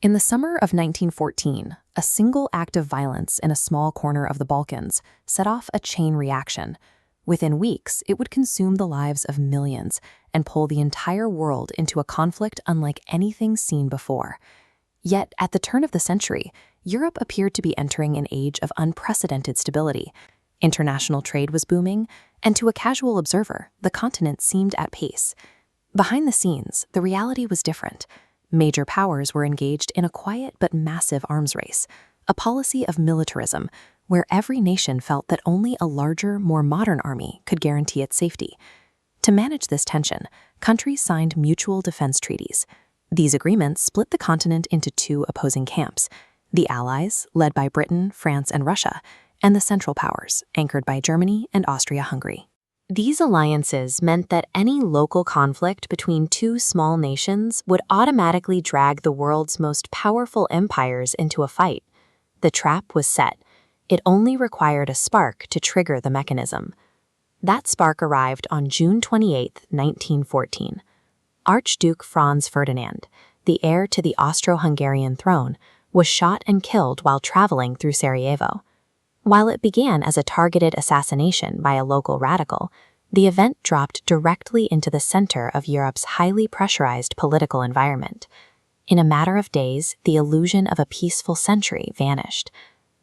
In the summer of 1914, a single act of violence in a small corner of the Balkans set off a chain reaction. Within weeks, it would consume the lives of millions and pull the entire world into a conflict unlike anything seen before. Yet, at the turn of the century, Europe appeared to be entering an age of unprecedented stability. International trade was booming, and to a casual observer, the continent seemed at pace. Behind the scenes, the reality was different. Major powers were engaged in a quiet but massive arms race, a policy of militarism where every nation felt that only a larger, more modern army could guarantee its safety. To manage this tension, countries signed mutual defense treaties. These agreements split the continent into two opposing camps: the Allies, led by Britain, France, and Russia, and the Central Powers, anchored by Germany and Austria-Hungary. These alliances meant that any local conflict between two small nations would automatically drag the world's most powerful empires into a fight. The trap was set. It only required a spark to trigger the mechanism. That spark arrived on June 28, 1914. Archduke Franz Ferdinand, the heir to the Austro-Hungarian throne, was shot and killed while traveling through Sarajevo. While it began as a targeted assassination by a local radical, the event dropped directly into the center of Europe's highly pressurized political environment. In a matter of days, the illusion of a peaceful century vanished.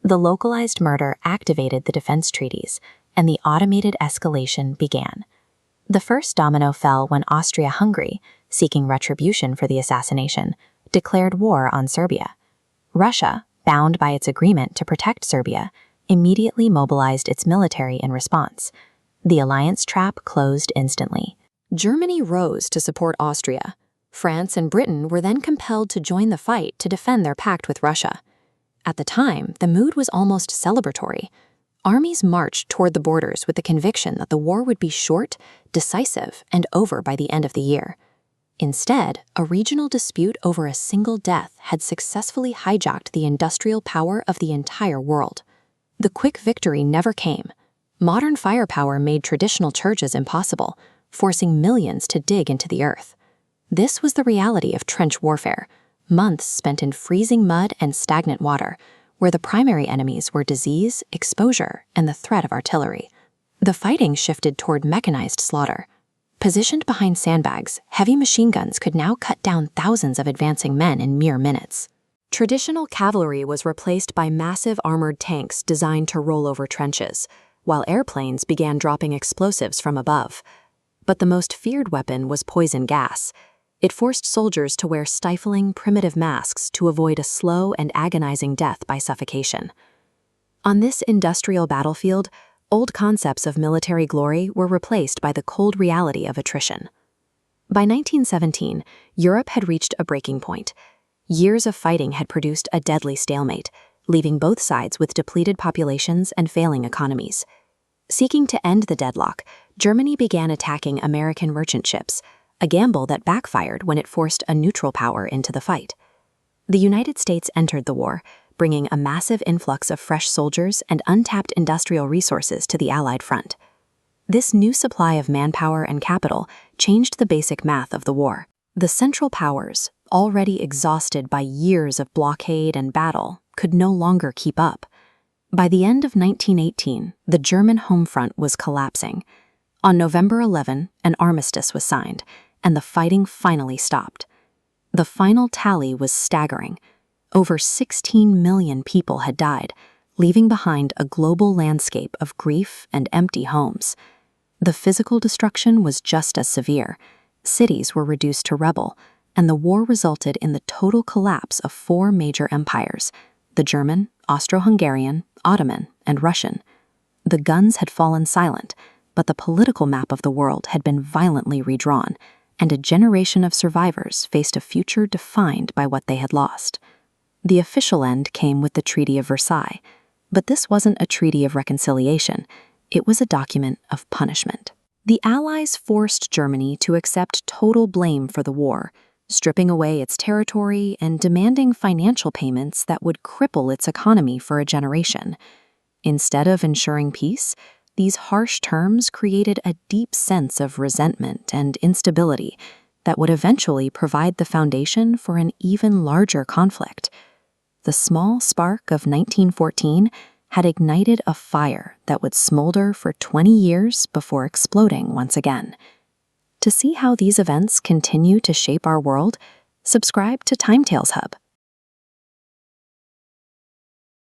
The localized murder activated the defense treaties, and the automated escalation began. The first domino fell when Austria-Hungary, seeking retribution for the assassination, declared war on Serbia. Russia, bound by its agreement to protect Serbia, immediately mobilized its military in response. The alliance trap closed instantly. Germany rose to support Austria. France and Britain were then compelled to join the fight to defend their pact with Russia. At the time, the mood was almost celebratory. Armies marched toward the borders with the conviction that the war would be short, decisive, and over by the end of the year. Instead, a regional dispute over a single death had successfully hijacked the industrial power of the entire world. The quick victory never came. Modern firepower made traditional churches impossible, forcing millions to dig into the earth. This was the reality of trench warfare, months spent in freezing mud and stagnant water, where the primary enemies were disease, exposure, and the threat of artillery. The fighting shifted toward mechanized slaughter. Positioned behind sandbags, heavy machine guns could now cut down thousands of advancing men in mere minutes. Traditional cavalry was replaced by massive armored tanks designed to roll over trenches, while airplanes began dropping explosives from above. But the most feared weapon was poison gas. It forced soldiers to wear stifling, primitive masks to avoid a slow and agonizing death by suffocation. On this industrial battlefield, old concepts of military glory were replaced by the cold reality of attrition. By 1917, Europe had reached a breaking point. Years of fighting had produced a deadly stalemate, leaving both sides with depleted populations and failing economies. Seeking to end the deadlock, Germany began attacking American merchant ships, a gamble that backfired when it forced a neutral power into the fight. The United States entered the war, bringing a massive influx of fresh soldiers and untapped industrial resources to the Allied front. This new supply of manpower and capital changed the basic math of the war. The Central Powers, already exhausted by years of blockade and battle, could no longer keep up. By the end of 1918, the German home front was collapsing. On November 11, an armistice was signed, and the fighting finally stopped. The final tally was staggering. Over 16 million people had died, leaving behind a global landscape of grief and empty homes. The physical destruction was just as severe. Cities were reduced to rubble, and the war resulted in the total collapse of four major empires: the German, Austro-Hungarian, Ottoman, and Russian. The guns had fallen silent, but the political map of the world had been violently redrawn, and a generation of survivors faced a future defined by what they had lost. The official end came with the Treaty of Versailles, but this wasn't a treaty of reconciliation. It was a document of punishment. The Allies forced Germany to accept total blame for the war, stripping away its territory and demanding financial payments that would cripple its economy for a generation. Instead of ensuring peace, these harsh terms created a deep sense of resentment and instability, that would eventually provide the foundation for an even larger conflict. The small spark of 1914 had ignited a fire that would smolder for 20 years before exploding once again. To see how these events continue to shape our world, subscribe to Time Tales Hub.